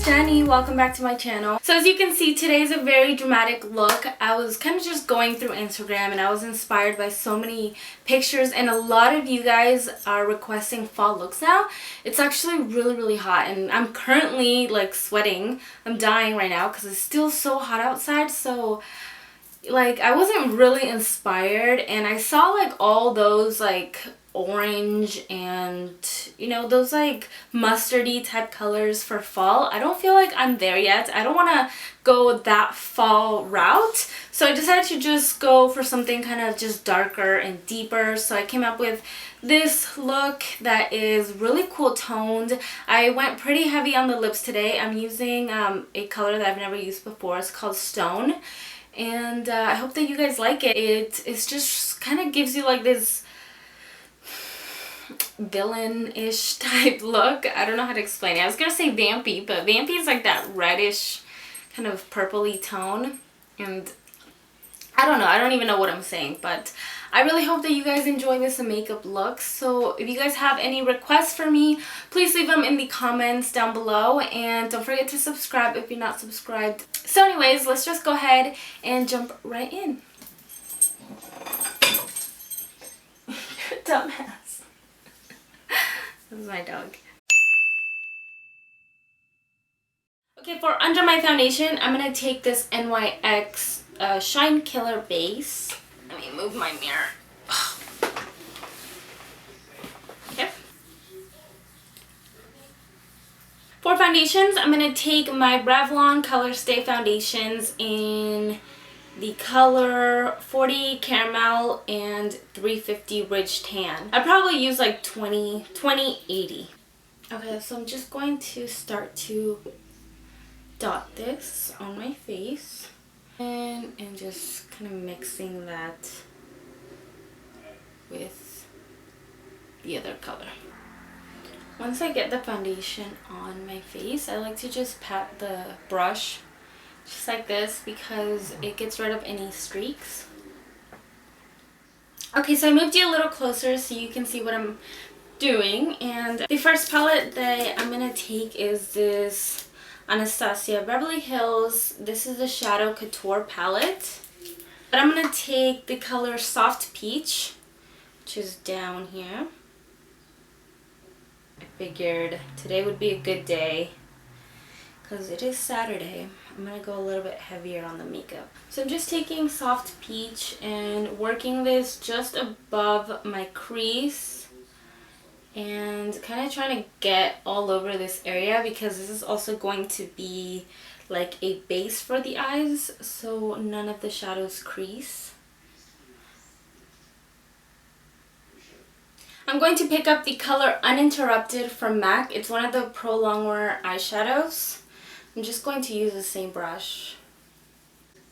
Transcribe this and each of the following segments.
it's Jenny. Welcome back to my channel. So as you can see, today is a very dramatic look. I was kind of just going through Instagram and I was inspired by so many pictures, and a lot of you guys are requesting fall looks now. It's actually really hot and I'm currently like sweating. I'm dying right now because it's still so hot outside. So like I wasn't really inspired, and I saw like all those like orange and those like mustardy type colors for fall. I don't feel like I'm there yet. I don't want to go that fall route, so I decided to just go for something kind of just darker and deeper. So I came up with this look that is really cool toned. I went pretty heavy on the lips today. I'm using a color that I've never used before. It's called Stone, and I hope that you guys like it. It's just kind of gives you like this villain-ish type look. I don't know how to explain it. I was gonna say vampy, but vampy is like that reddish kind of purpley tone, and I don't know. I don't even know what I'm saying, but I really hope that you guys enjoy this makeup look. So if you guys have any requests for me, please leave them in the comments down below, and don't forget to subscribe if you're not subscribed. So anyways, let's just go ahead and jump right in. You're a dumbass. This is my dog. Okay, for under my foundation, I'm going to take this NYX Shine Killer Base. Let me move my mirror. Okay. For foundations, I'm going to take my Revlon Color Stay Foundations in the color 40 Caramel and 350 Ridge Tan. I probably use like 2080. Okay, so I'm just going to start to dot this on my face and just kind of mixing that with the other color. Once I get the foundation on my face, I like to just pat the brush just like this because it gets rid of any streaks. Okay, so I moved you a little closer so you can see what I'm doing, and the first palette that I'm gonna take is this Anastasia Beverly Hills. This is the Shadow Couture palette, but I'm gonna take the color Soft Peach, which is down here. I figured today would be a good day because it is Saturday. I'm going to go a little bit heavier on the makeup. So I'm just taking Soft Peach and working this just above my crease and kind of trying to get all over this area because this is also going to be like a base for the eyes, so none of the shadows crease. I'm going to pick up the color Uninterrupted from MAC. It's one of the Pro Longwear eyeshadows. I'm just going to use the same brush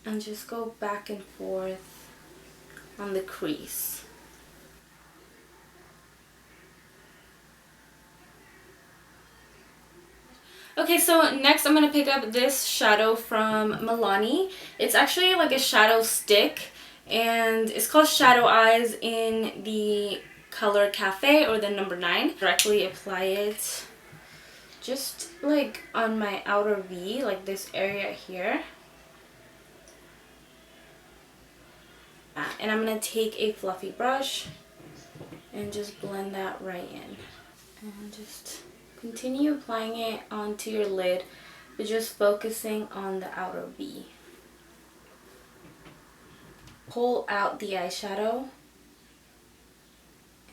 and just go back and forth on the crease. Okay, so next I'm going to pick up this shadow from Milani. It's actually like a shadow stick, and it's called Shadow Eyes in the color Cafe or the number 9. Directly apply it just like on my outer V, like this area here. And I'm going to take a fluffy brush and just blend that right in. And just continue applying it onto your lid, but just focusing on the outer V. Pull out the eyeshadow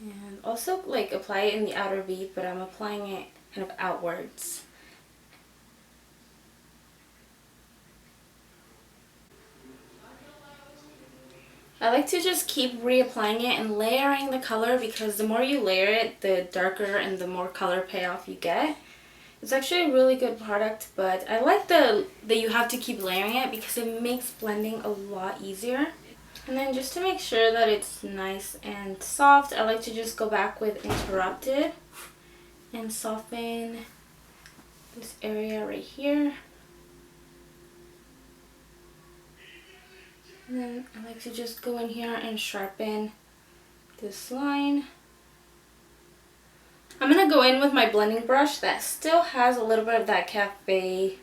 and also like apply it in the outer V, but I'm applying it kind of outwards. I like to just keep reapplying it and layering the color because the more you layer it, the darker and the more color payoff you get. It's actually a really good product, but I like that you have to keep layering it because it makes blending a lot easier. And then just to make sure that it's nice and soft, I like to just go back with Interrupted and soften this area right here. And then I like to just go in here and sharpen this line. I'm going to go in with my blending brush that still has a little bit of that cafe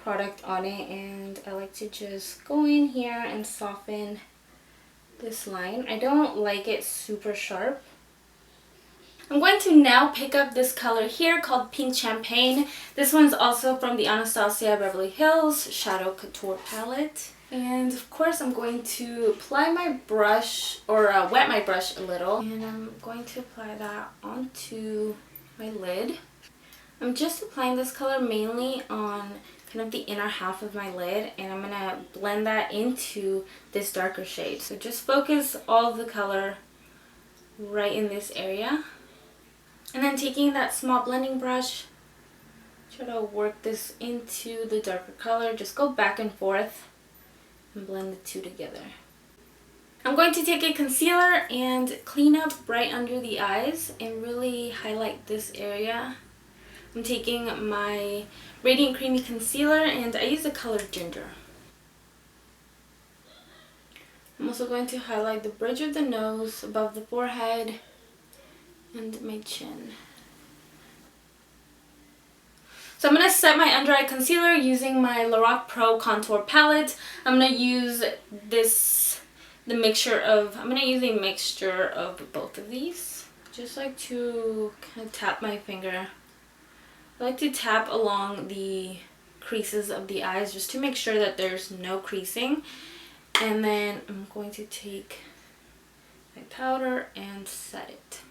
product on it, and I like to just go in here and soften this line. I don't like it super sharp. I'm going to now pick up this color here called Pink Champagne. This one's also from the Anastasia Beverly Hills Shadow Couture palette. And of course I'm going to apply my brush, or wet my brush a little. And I'm going to apply that onto my lid. I'm just applying this color mainly on kind of the inner half of my lid, and I'm going to blend that into this darker shade. So just focus all of the color right in this area. And then taking that small blending brush, try to work this into the darker color. Just go back and forth and blend the two together. I'm going to take a concealer and clean up right under the eyes and really highlight this area. I'm taking my Radiant Creamy Concealer and I use the color Ginger. I'm also going to highlight the bridge of the nose, above the forehead, and my chin. So I'm going to set my under eye concealer using my Lorac Pro Contour Palette. I'm going to use I'm going to use a mixture of both of these. Just like to kind of tap my finger. I like to tap along the creases of the eyes just to make sure that there's no creasing. And then I'm going to take my powder and set it.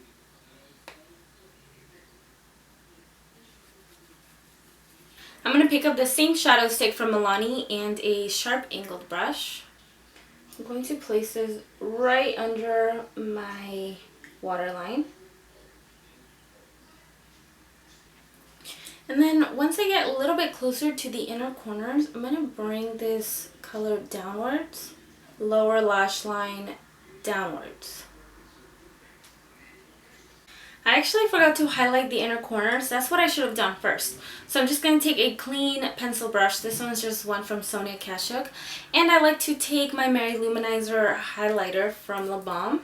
I'm going to pick up the same shadow stick from Milani and a sharp angled brush. I'm going to place this right under my waterline. And then once I get a little bit closer to the inner corners, I'm going to bring this color downwards, lower lash line downwards. I actually forgot to highlight the inner corners. That's what I should have done first. So I'm just going to take a clean pencil brush. This one's just one from Sonia Kashuk. And I like to take my Mary Luminizer highlighter from La Balm.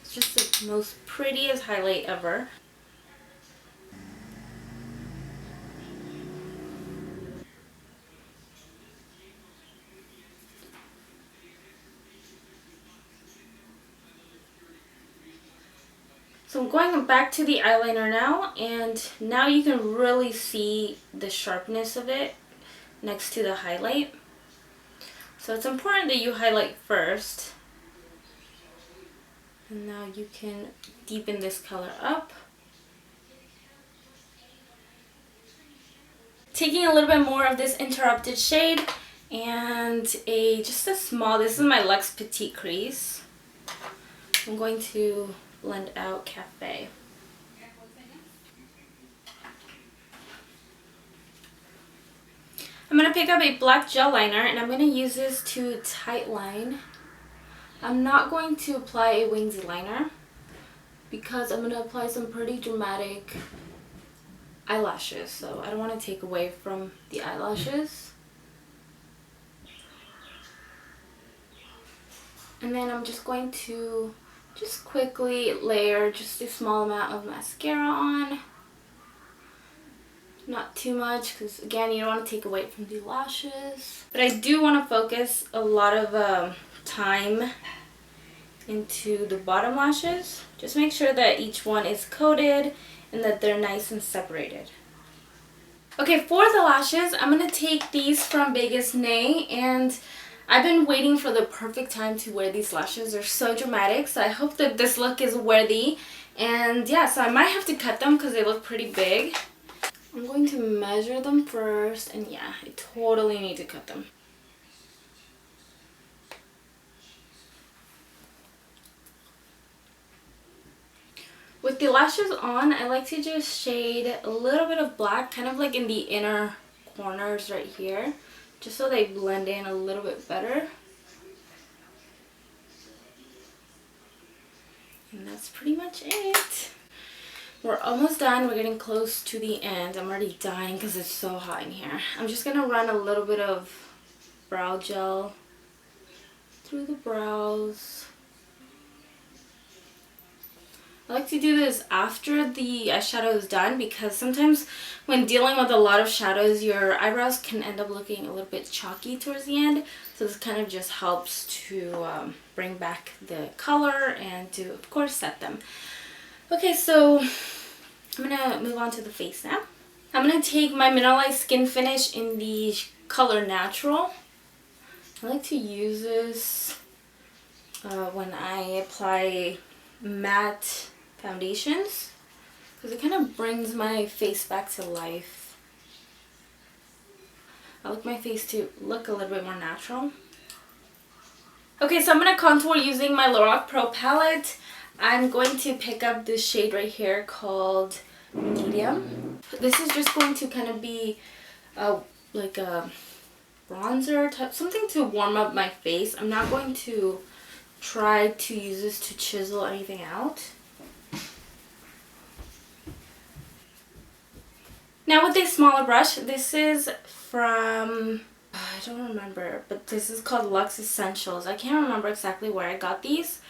It's just the most prettiest highlight ever. So I'm going back to the eyeliner now, and now you can really see the sharpness of it next to the highlight. So it's important that you highlight first. And now you can deepen this color up. Taking a little bit more of this Interrupted shade and just a small, this is my Luxe Petite Crease. I'm going to blend out Cafe. I'm going to pick up a black gel liner and I'm going to use this to tight line. I'm not going to apply a winged liner because I'm going to apply some pretty dramatic eyelashes, so I don't want to take away from the eyelashes. And then I'm just going to just quickly layer just a small amount of mascara on. Not too much because again, you don't want to take away from the lashes. But I do want to focus a lot of time into the bottom lashes. Just make sure that each one is coated and that they're nice and separated. Okay, for the lashes, I'm going to take these from Vegas Nay, and I've been waiting for the perfect time to wear these lashes. They're so dramatic, so I hope that this look is worthy. And yeah, so I might have to cut them because they look pretty big. I'm going to measure them first, and yeah, I totally need to cut them. With the lashes on, I like to just shade a little bit of black, kind of like in the inner corners right here, just so they blend in a little bit better. And that's pretty much it. We're almost done. We're getting close to the end. I'm already dying because it's so hot in here. I'm just going to run a little bit of brow gel through the brows. I like to do this after the eyeshadow is done because sometimes when dealing with a lot of shadows, your eyebrows can end up looking a little bit chalky towards the end. So this kind of just helps to bring back the color and to, of course, set them. Okay, so I'm going to move on to the face now. I'm going to take my Mineralized Skin Finish in the color Natural. I like to use this when I apply matte foundations because it kind of brings my face back to life. I like my face to look a little bit more natural. Okay, so I'm going to contour using my Lorac Pro palette. I'm going to pick up this shade right here called Medium. This is just going to kind of be like a bronzer type, something to warm up my face. I'm not going to try to use this to chisel anything out. Now with a smaller brush, this is from, I don't remember, but this is called Luxe Essentials. I can't remember exactly where I got these,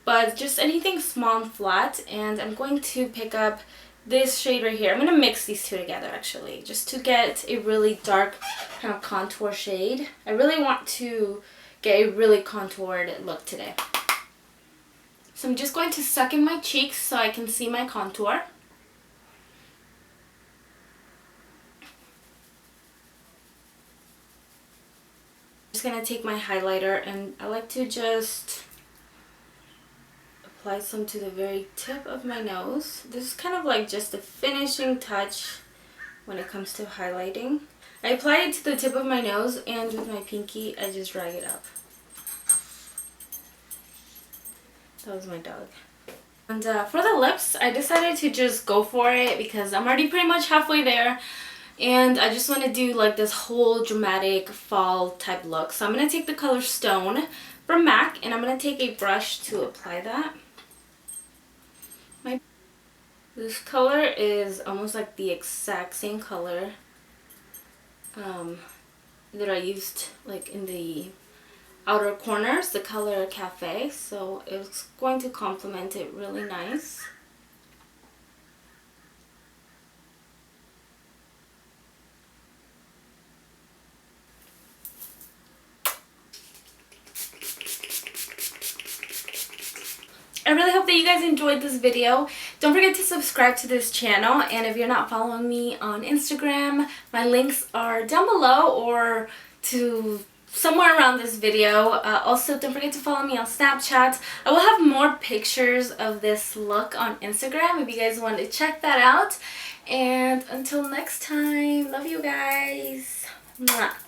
but just anything small and flat. And I'm going to pick up this shade right here. I'm going to mix these two together actually, just to get a really dark kind of contour shade. I really want to get a really contoured look today. So I'm just going to suck in my cheeks so I can see my contour. I'm just going to take my highlighter and I like to just apply some to the very tip of my nose. This is kind of like just a finishing touch when it comes to highlighting. I apply it to the tip of my nose and with my pinky I just drag it up. That was my dog. And for the lips, I decided to just go for it because I'm already pretty much halfway there. And I just want to do like this whole dramatic fall type look. So I'm going to take the color Stone from MAC and I'm going to take a brush to apply that. This color is almost like the exact same color that I used like in the outer corners, the color Cafe, so it's going to complement it really nice. I really hope that you guys enjoyed this video. Don't forget to subscribe to this channel, and if you're not following me on Instagram, my links are down below or to somewhere around this video. Also, don't forget to follow me on Snapchat. I will have more pictures of this look on Instagram if you guys want to check that out. And until next time, love you guys. Mwah.